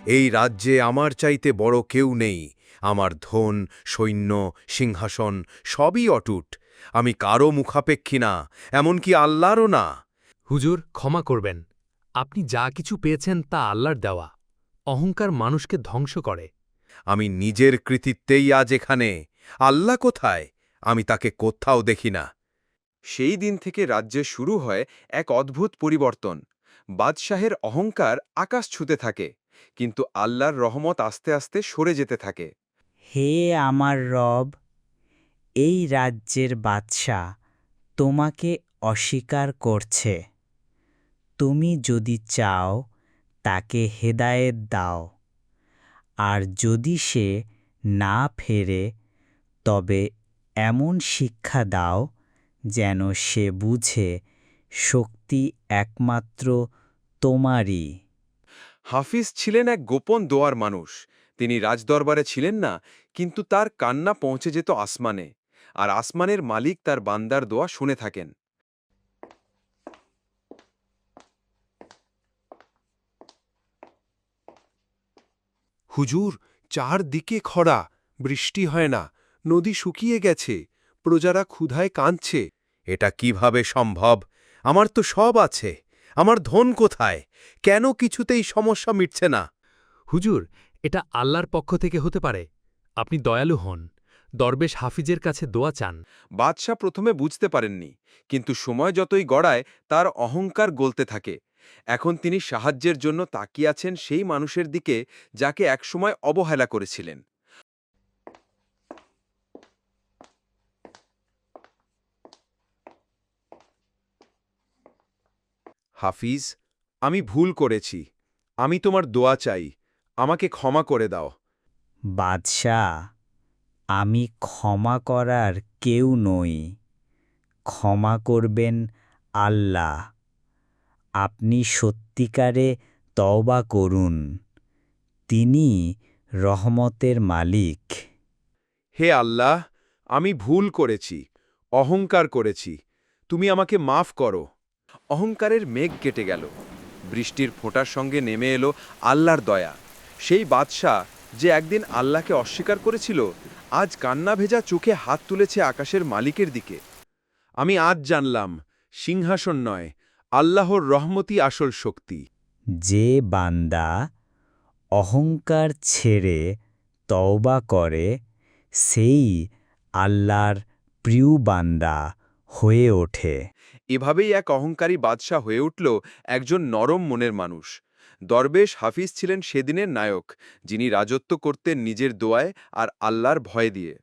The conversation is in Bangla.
এই রাজ্যে আমার চাইতে বড় কেউ নেই। আমার ধন, সৈন্য, সিংহাসন সবই অটুট। আমি কারও মুখাপেক্ষী না, এমনকি আল্লাহরও না। হুজুর, ক্ষমা করবেন। আপনি যা কিছু পেয়েছেন তা আল্লাহর দেওয়া। অহংকার মানুষকে ধ্বংস করে। আমি নিজের কৃতিত্বেই আজ এখানে। আল্লাহ কোথায়? আমি তাকে কোথাও দেখি না। সেই দিন থেকে রাজ্যে শুরু হয় এক অদ্ভুত পরিবর্তন। বাদশাহের অহংকার আকাশ ছুঁতে থাকে, কিন্তু আল্লাহর রহমত আস্তে আস্তে সরে যেতে থাকে। হে আমার রব, এই রাজ্যের বাদশা তোমাকে অস্বীকার করছে। তুমি যদি চাও তাকে হেদায়েত দাও, আর যদি সে না ফেরে তবে এমন শিক্ষা দাও যেন সে বুঝে শক্তি একমাত্র তোমারই। হাফিজ ছিলেন এক গোপন দোয়ার মানুষ। তিনি রাজদরবারে ছিলেন না, কিন্তু তার কান্না পৌঁছে যেত আসমানে, আর আসমানের মালিক তার বান্দার দোয়া শুনে থাকেন। হুজুর, চারদিকে খরা, বৃষ্টি হয় না, নদী শুকিয়ে গেছে, প্রজারা ক্ষুধায় কাঁদছে। এটা কিভাবে সম্ভব? আমার তো সব আছে। আমার ধন কোথায়? কেন কিছুতেই সমস্যা মিটছে না? হুজুর, এটা আল্লাহর পক্ষ থেকে হতে পারে। আপনি দয়ালু হন। দরবেশ হাফিজের কাছে দোয়া চান। বাদশাহ প্রথমে বুঝতে পারেননি, কিন্তু সময় যতই গড়ায় তার অহংকার গলতে থাকে। এখন তিনি সাহায্যের জন্য তাকিয়ে আছেন সেই মানুষের দিকে যাকে একসময় অবহেলা করেছিলেন। হাফিজ, আমি ভুল করেছি। আমি তোমার দোয়া চাই। আমাকে ক্ষমা করে দাও। বাদশাহ, আমি ক্ষমা করার কেউ নই। ক্ষমা করবেন আল্লাহ। আপনি সত্যিকারে তওবা করুন। তিনি রহমতের মালিক। হে আল্লাহ, আমি ভুল করেছি, অহংকার করেছি। তুমি আমাকে মাফ করো। অহংকারের মেঘ কেটে গেল। বৃষ্টির ফোঁটার সঙ্গে নেমে এলো আল্লাহর দয়া। সেই বাদশাহ যে একদিন আল্লাহকে অস্বীকার করেছিল, আজ কান্না ভেজা চোখে হাত তুলেছে আকাশের মালিকের দিকে। আমি আজ জানলাম, সিংহাসন নয়, আল্লাহর রহমতই আসল শক্তি। যে বান্দা অহংকার ছেড়ে তওবা করে, সেই আল্লাহর প্রিয় বান্দা হয়ে ওঠে। এভাবেই এক অহংকারী বাদশাহ হয়ে উঠল একজন নরম মনের মানুষ। দরবেশ হাফিজ ছিলেন সেদিনের নায়ক, যিনি রাজত্ব করতেন নিজের দোয়ায় আর আল্লাহর ভয় দিয়ে।